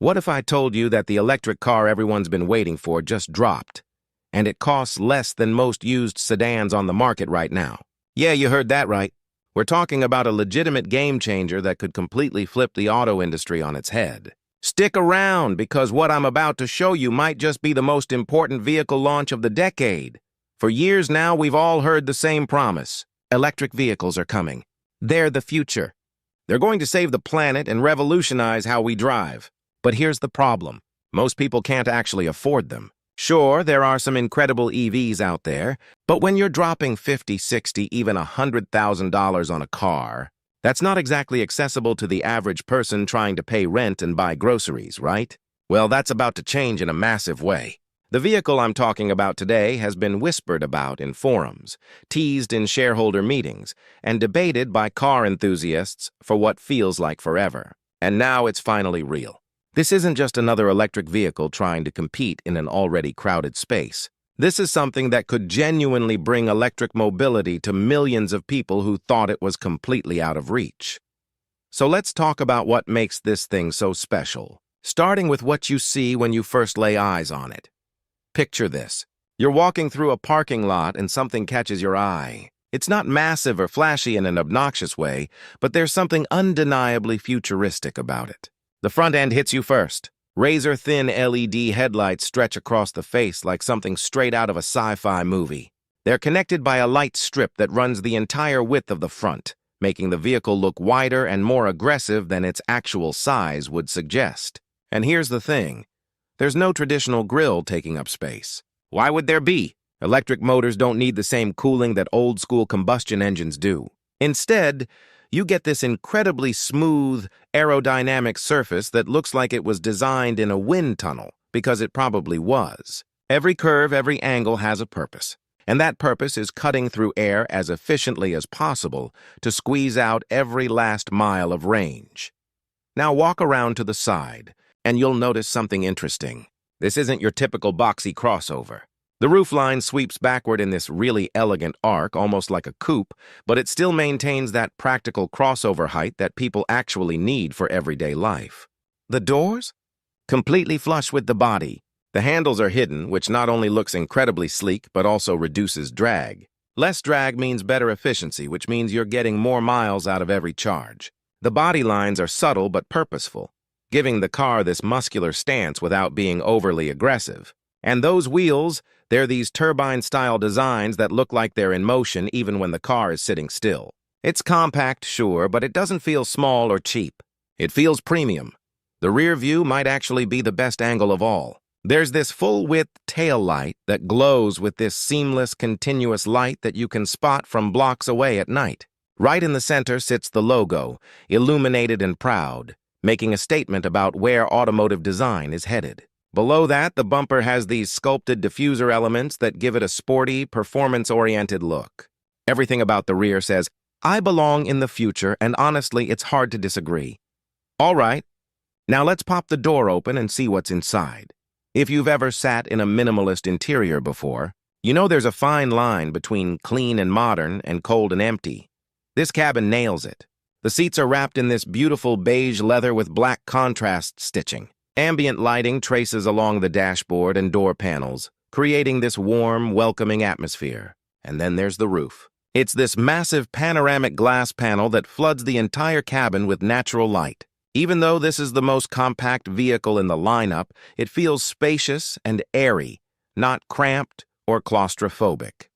What if I told you that the electric car everyone's been waiting for just dropped, and it costs less than most used sedans on the market right now? Yeah, you heard that right. We're talking about a legitimate game changer that could completely flip the auto industry on its head. Stick around, because what I'm about to show you might just be the most important vehicle launch of the decade. For years now, we've all heard the same promise. Electric vehicles are coming. They're the future. They're going to save the planet and revolutionize how we drive. But here's the problem. Most people can't actually afford them. Sure, there are some incredible EVs out there, but when you're dropping $50, $60, even $100,000 on a car, that's not exactly accessible to the average person trying to pay rent and buy groceries, right? Well, that's about to change in a massive way. The vehicle I'm talking about today has been whispered about in forums, teased in shareholder meetings, and debated by car enthusiasts for what feels like forever. And now it's finally real. This isn't just another electric vehicle trying to compete in an already crowded space. This is something that could genuinely bring electric mobility to millions of people who thought it was completely out of reach. So let's talk about what makes this thing so special, starting with what you see when you first lay eyes on it. Picture this. You're walking through a parking lot and something catches your eye. It's not massive or flashy in an obnoxious way, but there's something undeniably futuristic about it. The front end hits you first. Razor-thin LED headlights stretch across the face like something straight out of a sci-fi movie. They're connected by a light strip that runs the entire width of the front, making the vehicle look wider and more aggressive than its actual size would suggest. And here's the thing. There's no traditional grille taking up space. Why would there be? Electric motors don't need the same cooling that old-school combustion engines do. Instead, you get this incredibly smooth, aerodynamic surface that looks like it was designed in a wind tunnel, because it probably was. Every curve, every angle has a purpose, and that purpose is cutting through air as efficiently as possible to squeeze out every last mile of range. Now walk around to the side, and you'll notice something interesting. This isn't your typical boxy crossover. The roofline sweeps backward in this really elegant arc, almost like a coupe, but it still maintains that practical crossover height that people actually need for everyday life. The doors? Completely flush with the body. The handles are hidden, which not only looks incredibly sleek, but also reduces drag. Less drag means better efficiency, which means you're getting more miles out of every charge. The body lines are subtle but purposeful, giving the car this muscular stance without being overly aggressive. And those wheels, they're these turbine-style designs that look like they're in motion even when the car is sitting still. It's compact, sure, but it doesn't feel small or cheap. It feels premium. The rear view might actually be the best angle of all. There's this full-width tail light that glows with this seamless, continuous light that you can spot from blocks away at night. Right in the center sits the logo, illuminated and proud, making a statement about where automotive design is headed. Below that, the bumper has these sculpted diffuser elements that give it a sporty, performance-oriented look. Everything about the rear says, I belong in the future, and honestly, it's hard to disagree. All right, now let's pop the door open and see what's inside. If you've ever sat in a minimalist interior before, you know there's a fine line between clean and modern and cold and empty. This cabin nails it. The seats are wrapped in this beautiful beige leather with black contrast stitching. Ambient lighting traces along the dashboard and door panels, creating this warm, welcoming atmosphere. And then there's the roof. It's this massive panoramic glass panel that floods the entire cabin with natural light. Even though this is the most compact vehicle in the lineup, it feels spacious and airy, not cramped or claustrophobic.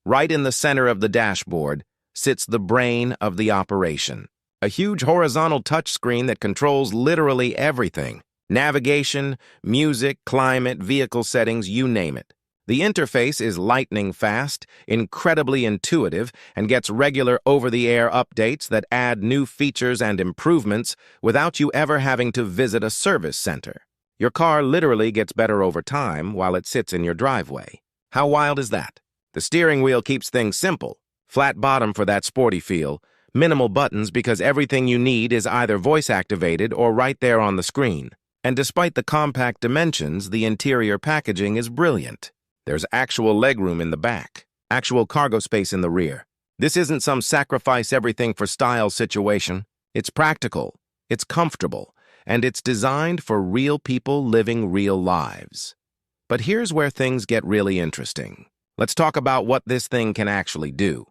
Right in the center of the dashboard sits the brain of the operation. A huge horizontal touchscreen that controls literally everything. Navigation, music, climate, vehicle settings, you name it. The interface is lightning fast, incredibly intuitive, and gets regular over-the-air updates that add new features and improvements without you ever having to visit a service center. Your car literally gets better over time while it sits in your driveway. How wild is that? The steering wheel keeps things simple. Flat bottom for that sporty feel. Minimal buttons because everything you need is either voice-activated or right there on the screen. And despite the compact dimensions, the interior packaging is brilliant. There's actual legroom in the back, actual cargo space in the rear. This isn't some sacrifice everything for style situation. It's practical, it's comfortable, and it's designed for real people living real lives. But here's where things get really interesting. Let's talk about what this thing can actually do.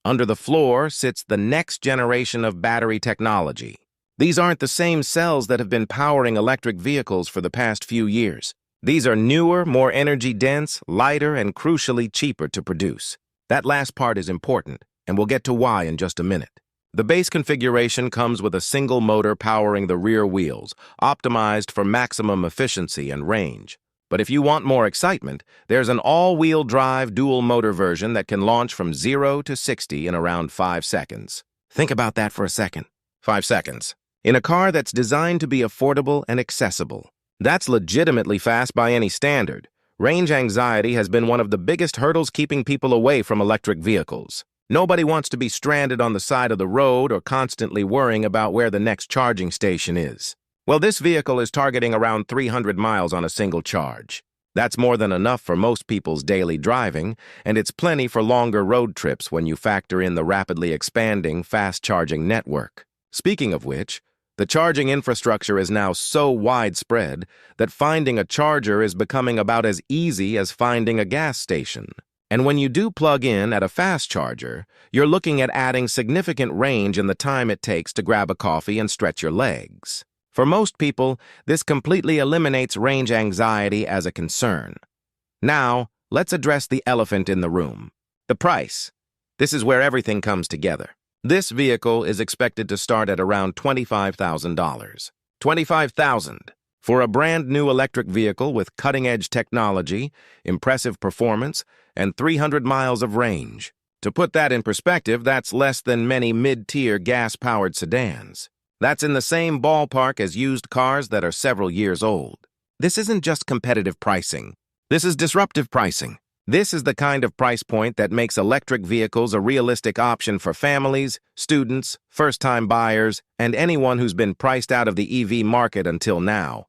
Under the floor sits the next generation of battery technology. These aren't the same cells that have been powering electric vehicles for the past few years. These are newer, more energy-dense, lighter, and crucially cheaper to produce. That last part is important, and we'll get to why in just a minute. The base configuration comes with a single motor powering the rear wheels, optimized for maximum efficiency and range. But if you want more excitement, there's an all-wheel drive dual-motor version that can launch from 0 to 60 in around 5 seconds. Think about that for a second. 5 seconds. In a car that's designed to be affordable and accessible. That's legitimately fast by any standard. Range anxiety has been one of the biggest hurdles keeping people away from electric vehicles. Nobody wants to be stranded on the side of the road or constantly worrying about where the next charging station is. Well, this vehicle is targeting around 300 miles on a single charge. That's more than enough for most people's daily driving, and it's plenty for longer road trips when you factor in the rapidly expanding fast-charging network. Speaking of which, the charging infrastructure is now so widespread that finding a charger is becoming about as easy as finding a gas station. And when you do plug in at a fast charger, you're looking at adding significant range in the time it takes to grab a coffee and stretch your legs. For most people, this completely eliminates range anxiety as a concern. Now, let's address the elephant in the room. The price. This is where everything comes together. This vehicle is expected to start at around $25,000. $25,000 for a brand new electric vehicle with cutting-edge technology, impressive performance, and 300 miles of range. To put that in perspective, that's less than many mid-tier gas-powered sedans. That's in the same ballpark as used cars that are several years old. This isn't just competitive pricing. This is disruptive pricing. This is the kind of price point that makes electric vehicles a realistic option for families, students, first-time buyers, and anyone who's been priced out of the EV market until now.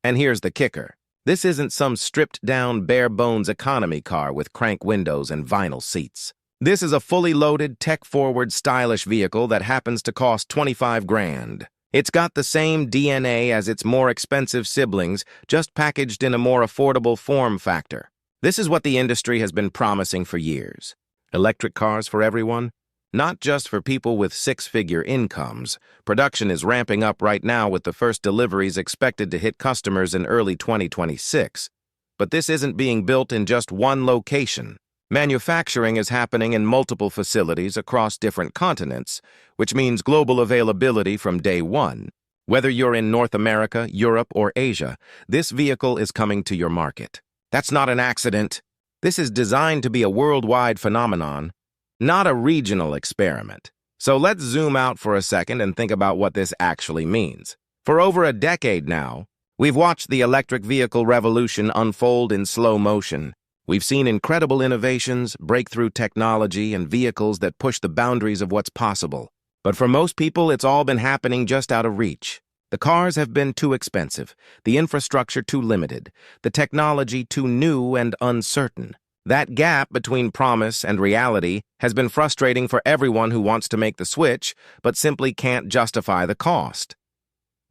And here's the kicker. This isn't some stripped-down, bare-bones economy car with crank windows and vinyl seats. This is a fully loaded, tech-forward, stylish vehicle that happens to cost $25,000. It's got the same DNA as its more expensive siblings, just packaged in a more affordable form factor. This is what the industry has been promising for years. Electric cars for everyone? Not just for people with six-figure incomes. Production is ramping up right now with the first deliveries expected to hit customers in early 2026. But this isn't being built in just one location. Manufacturing is happening in multiple facilities across different continents, which means global availability from day one. Whether you're in North America, Europe, or Asia, this vehicle is coming to your market. That's not an accident. This is designed to be a worldwide phenomenon, not a regional experiment. So let's zoom out for a second and think about what this actually means. For over a decade now, we've watched the electric vehicle revolution unfold in slow motion. We've seen incredible innovations, breakthrough technology, and vehicles that push the boundaries of what's possible. But for most people, it's all been happening just out of reach. The cars have been too expensive, the infrastructure too limited, the technology too new and uncertain. That gap between promise and reality has been frustrating for everyone who wants to make the switch, but simply can't justify the cost.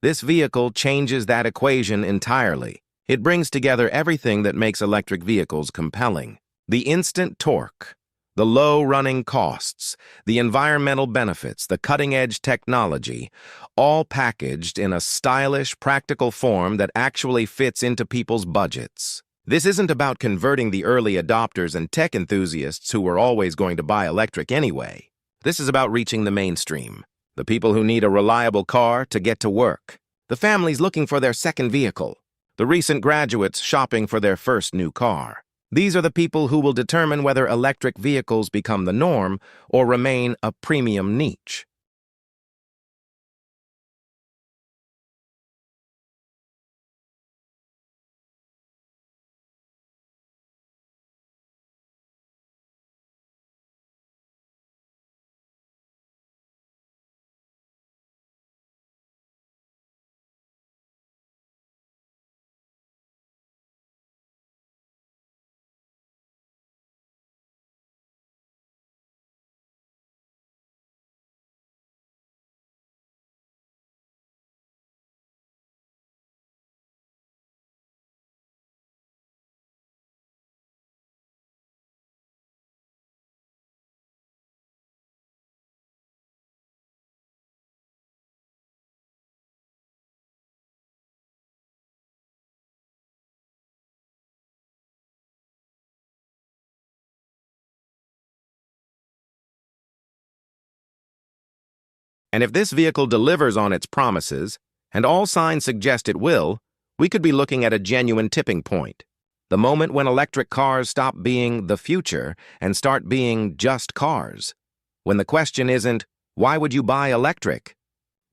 This vehicle changes that equation entirely. It brings together everything that makes electric vehicles compelling. The instant torque, the low running costs, the environmental benefits, the cutting-edge technology, all packaged in a stylish, practical form that actually fits into people's budgets. This isn't about converting the early adopters and tech enthusiasts who were always going to buy electric anyway. This is about reaching the mainstream, the people who need a reliable car to get to work, the families looking for their second vehicle, the recent graduates shopping for their first new car. These are the people who will determine whether electric vehicles become the norm or remain a premium niche. And if this vehicle delivers on its promises, and all signs suggest it will, we could be looking at a genuine tipping point. The moment when electric cars stop being the future and start being just cars. When the question isn't, why would you buy electric?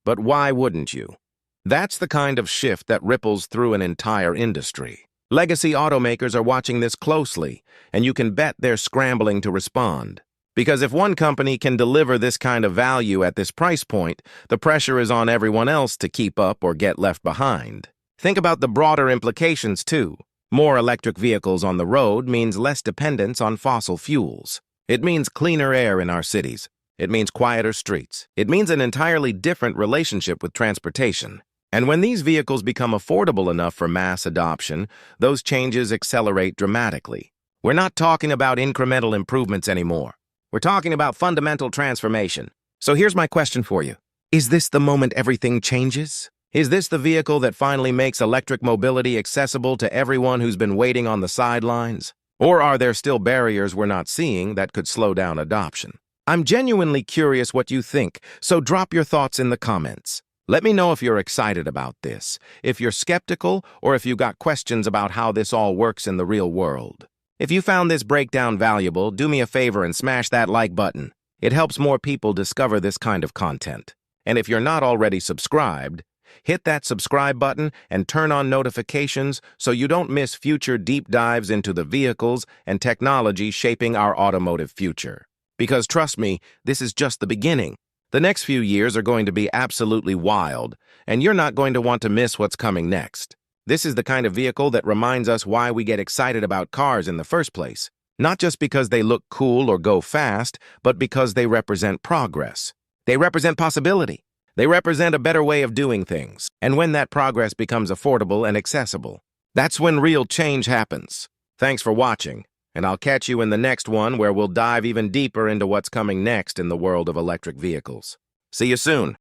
But why wouldn't you? That's the kind of shift that ripples through an entire industry. Legacy automakers are watching this closely, and you can bet they're scrambling to respond. Because if one company can deliver this kind of value at this price point, the pressure is on everyone else to keep up or get left behind. Think about the broader implications, too. More electric vehicles on the road means less dependence on fossil fuels. It means cleaner air in our cities. It means quieter streets. It means an entirely different relationship with transportation. And when these vehicles become affordable enough for mass adoption, those changes accelerate dramatically. We're not talking about incremental improvements anymore. We're talking about fundamental transformation. So here's my question for you. Is this the moment everything changes? Is this the vehicle that finally makes electric mobility accessible to everyone who's been waiting on the sidelines? Or are there still barriers we're not seeing that could slow down adoption? I'm genuinely curious what you think, so drop your thoughts in the comments. Let me know if you're excited about this, if you're skeptical, or if you got questions about how this all works in the real world. If you found this breakdown valuable, do me a favor and smash that like button. It helps more people discover this kind of content. And if you're not already subscribed, hit that subscribe button and turn on notifications so you don't miss future deep dives into the vehicles and technology shaping our automotive future. Because trust me, this is just the beginning. The next few years are going to be absolutely wild, and you're not going to want to miss what's coming next. This is the kind of vehicle that reminds us why we get excited about cars in the first place. Not just because they look cool or go fast, but because they represent progress. They represent possibility. They represent a better way of doing things. And when that progress becomes affordable and accessible, that's when real change happens. Thanks for watching, and I'll catch you in the next one where we'll dive even deeper into what's coming next in the world of electric vehicles. See you soon.